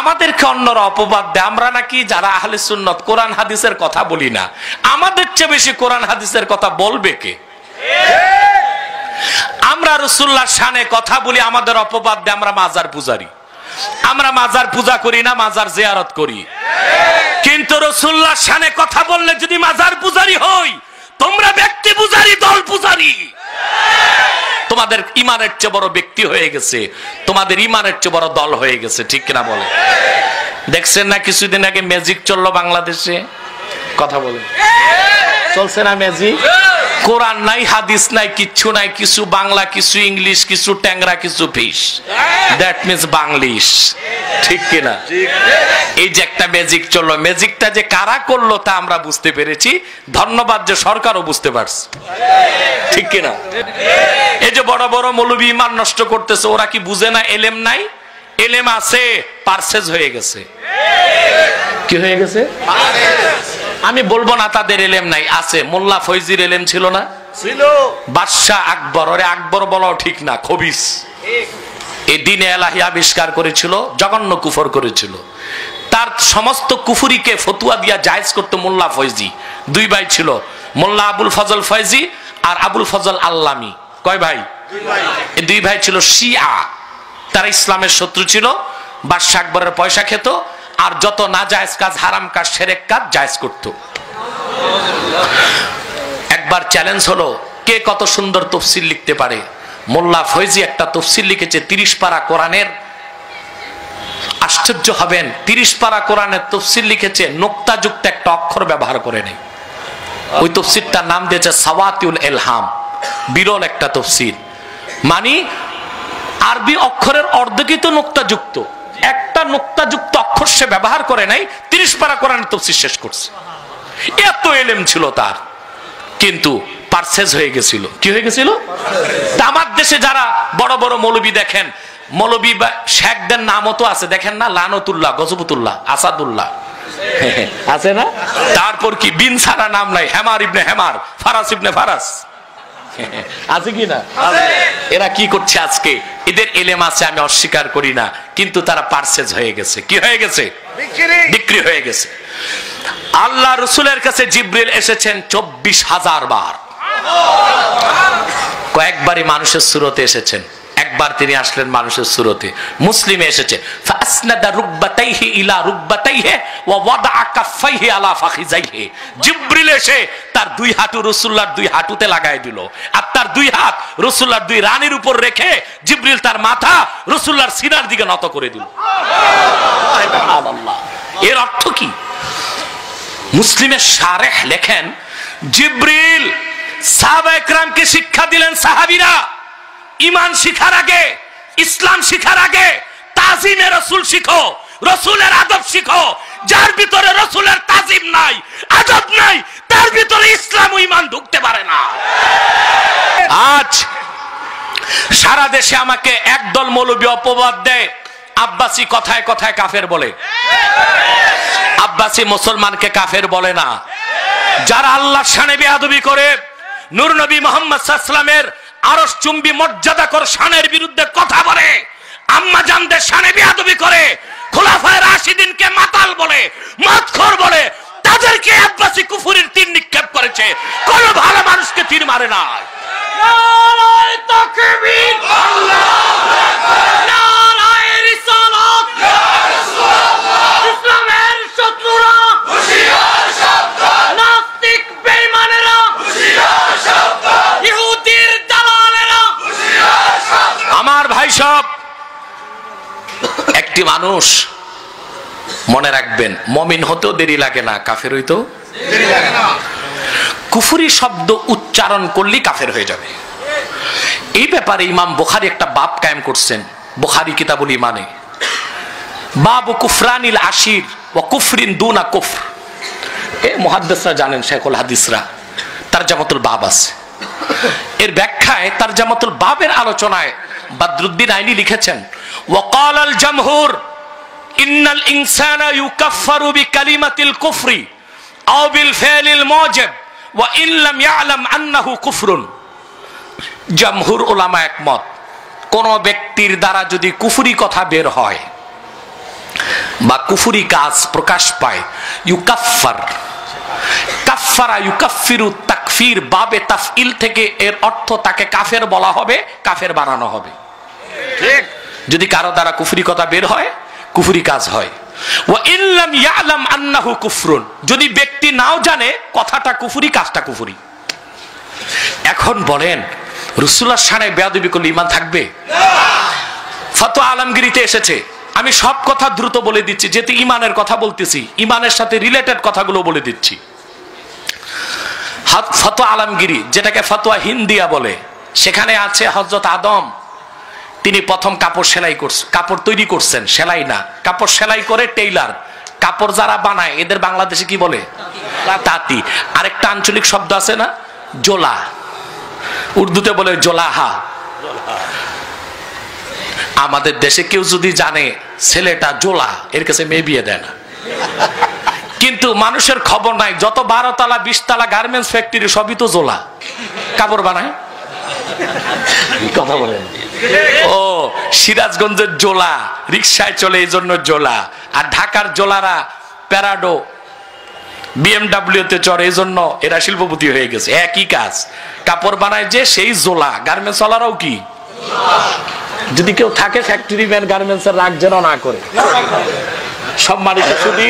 আমাদেরকে অন্যরা অপবাদ দেয় আমরা নাকি যারা আহলে সুন্নাত কোরআন হাদিসের কথা বলি না। আমাদের চেয়ে বেশি কোরআন হাদিসের কথা বলবে কে? আমরা রাসূলুল্লাহর শানে কথা বলি, আমাদের অপবাদ দেয় আমরা মাজার পূজারি। আমরা মাজার পূজা করি না, মাজার জিয়ারত করি। কিন্তু রাসূলুল্লাহর শানে কথা বললে যদি মাজার পূজারি হই, তোমরা ব্যক্তি পূজারি, দল পূজারি। তোমাদের ইমানের চেয়ে বড় ব্যক্তি হয়ে গেছে, তোমাদের ইমানের চেয়ে বড় দল হয়ে গেছে, ঠিক কিনা বলে? দেখছেন না কিছুদিন আগে ম্যাজিক চললো বাংলাদেশে, কথা বলে চলছে না ম্যাজিক? কোরআন নাই, হাদিস নাই, কিচ্ছু নাই, কিছু বাংলা, কিছু ইংলিশ, কিছু ট্যাংরা, কিছু ফিস, দ্যাট মিন্স বাংলিশ, ঠিক কিনা? এই যে একটা ম্যাজিক চললো, ম্যাজিকটা যে কারা করলো তা আমরা বুঝতে পেরেছি, ধন্যবাদ যে সরকারও বুঝতে পারছে, ঠিক কিনা? এই যে বড় বড় মৌলবী ইমান নষ্ট করতেছে, ওরা কি বুঝে না এলেম নাই? এলেম আছে, পারসেজ হয়ে গেছে। কি হয়ে গেছে? আমি বলবো না তাদের এলেম নাই, আছে। মোল্লা ফয়জির এলেম ছিল না? ছিল। বাদশাহ আকবর, ওরে আকবর বলাও ঠিক না, খবিস। এই দিনে এলাহি আবিষ্কার করেছিল, জঘন্য কুফর করেছিল। তার সমস্ত কুফুরিকে ফতুয়া দিয়া জায়েজ করতে মোল্লা ফয়জি। দুই ভাই ছিল, মোল্লা আবুল ফজল ফয়জি আর আবুল ফজল আল্লামি। কয় ভাই? এই দুই ভাই ছিল শিয়া, তারা ইসলামের শত্রু ছিল। বাদশাহ আকবরের পয়সা খেত, আর যত না জায়েজ কাজ, হারাম কাজ, শিরক কাজ জায়েজ করত। একবার চ্যালেঞ্জ হলো, কে কত সুন্দর তাফসীর লিখতে পারে? মোল্লা ফয়জি একটা তাফসীর লিখেছে 30 পারা কোরআনের। আশ্চর্য হবেন, 30 পারা কোরআনের তাফসীর লিখেছে, নোক্তাযুক্ত একটা অক্ষর ব্যবহার করে নেই। ওই তাফসীরটার নাম দিয়েছে সাওয়াতিউল ইলহাম, বিরল একটা তাফসীর। মানে আরবি অক্ষরের অর্ধেকই তো নোক্তাযুক্ত, একটা নোক্তাযুক্ত অক্ষর সে ব্যবহার করে নাই, 30 পারা কোরআনের তাফসীর শেষ করছে। এত ইলম ছিল তার, কিন্তু পারসেজ হয়ে গেছিল। কি হয়ে গেছিল? আমার দেশে যারা বড় বড় মৌলবী দেখেন, মৌলবী বা শেখদের নামও তো আছে, দেখেন না? লানতুল্লাহ, গজবতুল্লাহ, আসাদুল্লাহ আছে না? তারপর কি বিন সারা নাম নাই, হেমার ইবনে হেমার, ফারাস ইবনে ফারাস আছে কি না? এরা কি করছে আজকে? এদের এলেম আছে, আমি অস্বীকার করি না, কিন্তু তারা পারসেজ হয়ে গেছে। কি হয়ে গেছে? বিক্রি হয়ে গেছে। আল্লাহ রাসূলের কাছে জিবরিল এসেছেন 24,000 বার। কয়েকবারই মানুষের সুরতে এসেছেন, একবার তিনি আসলেন মানুষের সুরতে। মুসলিমে এসেছে, ফাসনাদা রুকবাতাইহি ইলা রুকবাতাইহি ওয়া ওয়াদা কাফাইহি আলা ফাখিজাইহি। জিবরিল এসে তার দুই হাঁটু রাসূলুল্লাহর দুই হাঁটুতে লাগায় দিল, আর তার দুই হাত রাসূলুল্লাহর দুই রানীর উপর রেখে জিবরিল তার মাথা রাসূলুল্লাহর সিনার দিকে নত করে দিল। সুবহানাল্লাহ। এর অর্থ কি? মুসলিমের শারেহ লেখেন, জিবরিল সাহাবায়ে কেরামকে শিক্ষা দিলেন, সাহাবীরা ঈমান শিখার আগে, ইসলাম শিখার আগে তাজিমে রাসূল শিখো, রাসূলের আদব শিখো। যার ভিতরে রাসূলের তাজিম নাই, আদব নাই, তার ভিতরে ইসলাম ও ঈমান ঢুকতে পারে না। আজ সারা দেশে আমাকে একদল মৌলবী অপবাদ দেয়, আব্বাসী কথায় কথায় কাফের বলে। আব্বাসী মুসলমানকে কাফের বলে না। যারা আল্লাহর শানে বেয়াদবি করে, নূর নবী মুহাম্মদ সাল্লাল্লাহু আলাইহি ওয়াসাল্লামের আরশ চুম্বি মর্যাদাকর শানের বিরুদ্ধে কথা বলে, আম্মা জানদের শানে বেয়াদবি করে, খোলাফায়ে রাশিদিনকে মাতাল বলে, মদখোর বলে, তাদেরকে আব্বাসী কুফরির তীর নিক্ষেপ করেছে। কোন ভালো মানুষকে তীর মারে না। নারায়ে তাকবীর, আল্লাহু আকবার, নারায়ে রিসালাত, ইয়া রাসূলুল্লাহ। ইসলামের শত্রুরা হুঁশিয়ার, সাবধান। নাস্তিক বেঈমানেরা হুঁশিয়ার, সাবধান। ইহুদির দালালেরা হুঁশিয়ার, সাবধান। আমার ভাই সব, একটি মানুষ মনে রাখবেন, মুমিন হতেও দেরি লাগে না, কাফের হইতেও দেরি লাগে না। কুফরি শব্দ উচ্চারণ করলেই কাফের হয়ে যাবে। এই ব্যাপারে ইমাম বুখারী একটা বাব কায়েম করছেন, বুখারী কিতাবুল ঈমানে, বাবু কুফরানিল আশির ওয়া কুফরিন দুনা কুফর। এ মুহাদ্দিসরা জানেন, শেখুল হাদিসরা তারজামাতুল বাব আছে। এর ব্যাখ্যায় তারজামাতুল বাবের আলোচনায় বদরুদ্দিন আইনি লিখেছেন, ওয়াকাল আল জামহুর ইন্নাল ইনসানা ইউকাফফারু বিকালিমাতিল কুফরি আও বিল ফি'লিল মুজিব ওয়া ইন লাম ইয়ালাম আন্নাহু কুফরুন। জামহুর উলামা একমত, কোন ব্যক্তির দ্বারা যদি কুফরি কথা বের হয়, বা কুফরি কাজ প্রকাশ পায়, ইউকাফফার, কাফফারা ইউকাফফিরু তাকফির, বাবে তাফইল থেকে এর অর্থ তাকে কাফের বলা হবে, কাফের বানানো হবে। ঠিক, যদি কারো দ্বারা কুফরি কথা বের হয়, কুফরি কাজ হয়। ওয়া ইল্লাম ইয়ালাম আন্নাহু কুফরুন, যদি ব্যক্তি নাও জানে কথাটা কুফরি, কাজটা কুফরি। এখন বলেন রাসূলুল্লাহর শানে বেয়াদবি করলে ঈমান থাকবে? ফতোয়া আলমগীরিতে এসেছে, আমি সব কথা দ্রুত বলে দিচ্ছি, যেহেতু ঈমানের কথা বলতেছি, ঈমানের সাথে রিলেটেড কথাগুলো বলে দিচ্ছি। ফতোয়া আলমগীরি, যেটাকে ফতোয়া হিন্দিয়া বলে, সেখানে আছে হযরত আদম তিনি প্রথম কাপড় সেলাই করছেন, কাপড় তৈরি করছেন, সেলাই না, কাপড় সেলাই করে টেইলার। কাপড় যারা বানায় এদের বাংলাদেশে কি বলে? তাঁতি। আরেকটা আঞ্চলিক শব্দ আছে না, জোলা, উর্দুতে বলে জোলাহা। আমাদের দেশে কেউ যদি জানে ছেলেটা জোলা, এর কাছে মেয়ে বিয়ে দেয় না। কিন্তু মানুষের খবর নাই, যত 12 তলা 20 তলা গার্মেন্টস ফ্যাক্টরি সবই তো জোলা, কাপড় বানায়। কথা বলেন। ও সিরাজগঞ্জের জোলা রিক্সায় চলে, এই জন্য জোলা। আর ঢাকার জোলারা প্যারাডো BMW তে চড়ে, এই জন্য এরা শিল্পপতি হয়ে গেছে। একই কাজ, কাপড় বানায় যে সেই জোলা। গার্মেন্টস ওয়ালারাও কি? যদি কেউ থাকে ফ্যাক্টরি ম্যান গার্মেন্টস এর রাগ যেন না করে। সম্মানিত শুধু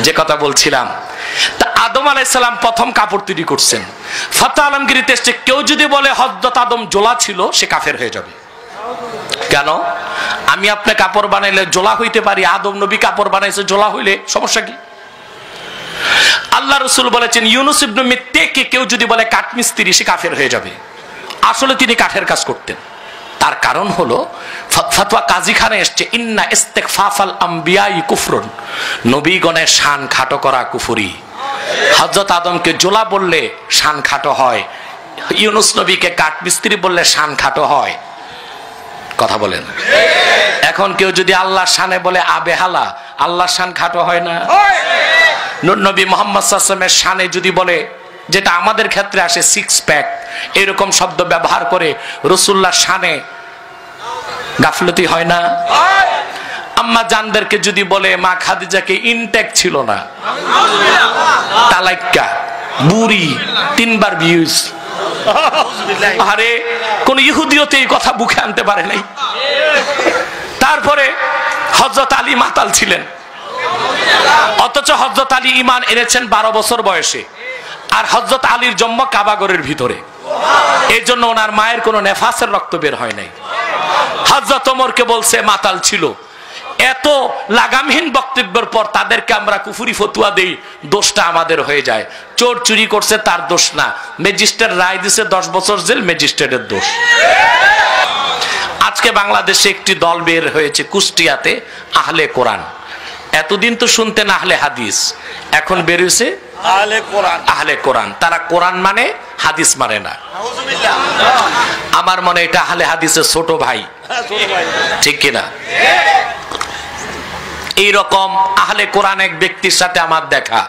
যে কথা বলছিলাম, তা আদম আলাইহিস সালাম প্রথম কাপড় তৈরি করছেন। ফতোয়া আলমগীরিতে এসেছে, কেউ যদি বলে হযরত আদম জোলা ছিল, সে কাফের হয়ে যাবে। কেন? আমি আপনি কাপড় বানাইলে জোলা হইতে পারি, আদম নবী কাপড় বানাইছে, জোলা হইলে সমস্যা কি? আল্লাহ রাসূল বলেছেন, ইউনুস ইবনে মিত্তাকে কেউ যদি বলে কাঠমিস্ত্রি, সে কাফের হয়ে যাবে। আসলে তিনি কাঠের কাজ করতেন। তার কারণ হলো ফতোয়া কাজীখানে এসছে, ইন্না ইস্তিগফাফাল আম্বিয়াই কুফরুন, নবীগণের শান খাটো করা কুফরি। হযরত আদমকে জোলা বললে শান খাটো হয়, ইউনুস নবীকে কাঠমিস্ত্রি বললে শান খাটো হয়। কথা বলেন। এখন কেউ যদি আল্লাহর শানে বলে আবেহালা, আল্লাহর শান খাটো হয় না? নূর নবী মুহাম্মদ সাল্লাল্লাহু আলাইহি ওয়াসাল্লামের শানে যদি বলে, যেটা আমাদের ক্ষেত্রে আসে 6 প্যাক, এরকম শব্দ ব্যবহার করে রাসূলুল্লাহর শানে গাফলতি হয় না? আম্মা জানদেরকে যদি বলে মা খাদিজাকে ইনটেক ছিল না, তালাক্কা, বুড়ি, 3 বার বিউজ। আরে কোন ইহুদিওতে এই কথা মুখে আনতে পারে নাই। তারপরে হযরত আলী মাতাল ছিলেন, অথচ হযরত আলী ঈমান এনেছেন 12 বছর বয়সে। আর হযরত আলীর জন্ম কাবাগরের ভিতরে, এই জন্য ওনার মায়ের কোনো নেফাসের রক্ত বের হয় নাই। হযরত ওমরকে বলছে মাতাল ছিল। এত লাগামহীন বক্তব্যের পর তাদেরকে আমরা কুফরি ফতোয়া দেই, দোষটা আমাদের হয়ে যায়। চোর চুরি করছে, তার দোষ না, ম্যাজিস্ট্রেট রায় দিছে 10 বছর জেল, ম্যাজিস্ট্রেটের দোষ। আজকে বাংলাদেশে একটি দল বের হয়েছে কুষ্টিয়াতে, আহলে কোরআন। এতদিন তো শুনতেন আহলে হাদিস, এখন বের হয়েছে আহলে কোরআন। আহলে কোরআন, তারা কোরআন মানে, হাদিস মানে না। আমার মনে এটা আহলে হাদিসের ছোট ভাই, ঠিক কিনা? এইরকম আহলে কোরআন এক ব্যক্তির সাথে আমার দেখা।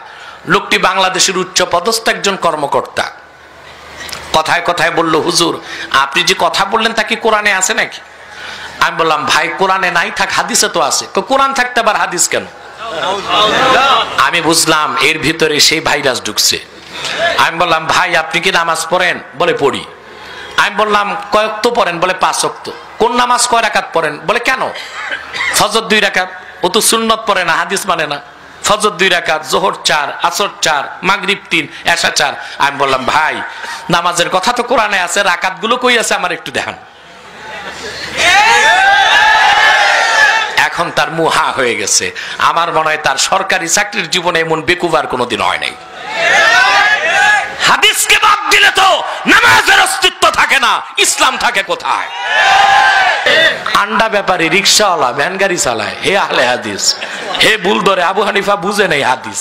লোকটি বাংলাদেশের উচ্চ পদস্থ একজন কর্মকর্তা। কথায় কথায় বলল, হুজুর আপনি যে কথা বললেন তা কি কোরআনে আছে নাকি? আমি বললাম, ভাই কোরআনে নাই থাক, হাদিসে তো আছে। কোরআন থাকতে আবার হাদিস কেন? আমি বুঝলাম এর ভিতরে সেই ভাইরাস ঢুকছে। আমি বললাম, ভাই আপনি কি নামাজ পড়েন? বলে পড়ি। আমি বললাম, কয় ওয়াক্ত পড়েন? বলে 5 ওয়াক্ত। কোন নামাজ কয় রাকাত পড়েন? বলে কেন? ফজর 2 রাকাত। ও তো সুন্নত পড়ে না, হাদিস মানে না। ফজর 2 রাকাত, যোহর 4, আসর 4, মাগরিব 3, এশা 4। আমি বললাম, ভাই নামাজের কথা তো কোরআনে আছে, রাকাত গুলো কই আছে আমার একটু দেখান। এখন তার মুহা হয়ে গেছে। আমার মনে হয় তার সরকারি চাকরির জীবনে এমন বেকুবার কোনোদিন হয় নাই। হাদিসকে বাদ দিলে তো নামাজের অস্তিত্ব থাকে না, ইসলাম থাকে কোথায়? আন্ডা ব্যাপারী, রিক্সাওয়ালা, ভ্যান গাড়ি চালায়, হে আহলে হাদিস, হে ভুল ধরে। আবু হানিফা বুঝে নেই হাদিস।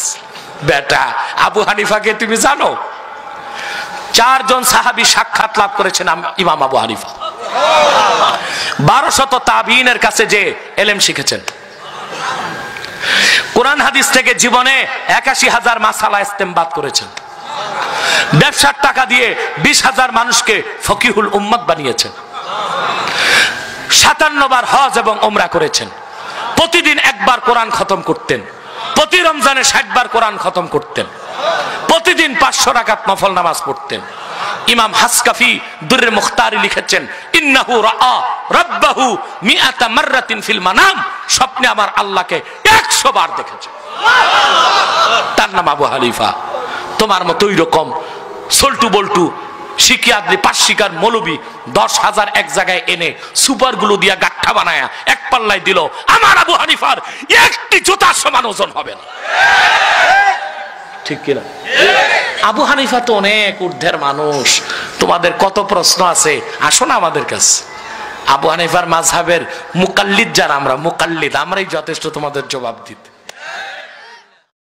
বেটা, আবু হানিফাকে তুমি জানো? 4 জন সাহাবী সাক্ষাৎ লাভ করেছেন ইমাম আবু হানিফা। 1200 তাবিঈনের কাছে যে ইলম শিখেছেন। কোরআন হাদিস থেকে জীবনে 81,000 মাসালা ইস্তেমবাদ করেছেন। ব্যবসার টাকা দিয়ে 20,000 মানুষকে ফকিহুল উম্মত বানিয়েছেন। 57 বার হজ এবং উমরা করেছেন। প্রতিদিন 1 বার কোরআন খতম করতেন, প্রতি রমজানে 60 বার কোরআন খতম করতেন, প্রতিদিন 500 রাকাত নফল নামাজ পড়তেন। ইমাম হাসকাফি দুররে মুখতারি লিখেছেন, ইন্নাহু রাআ রাব্বাহু মিআতা মাররাতিন ফিল মানাম, স্বপ্নে আমার আল্লাহকে 100 বার দেখেছে। তার নাম আবু হানিফা। তোমার মতো ওই রকম সল্টু বল্টু শিকিয়াদ্রি পাশিকার মৌলবী 10,000 এক জায়গায় এনে সুপার গুলো দিয়া গাঠা বানায়া এক পাল্লায় দিল, আমার আবু হানিফার একটি জুতার সমান ওজন হবে না। ঠিক কিনা? আবু হানিফা তো অনেক ঊর্ধ্বের মানুষ। তোমাদের কত প্রশ্ন আছে, আসো না আমাদের কাছে। আবু হানিফার মাযহাবের মুকাল্লিদ যারা, আমরা মুকাল্লিদ, আমরাই যথেষ্ট তোমাদের জবাব দিতে।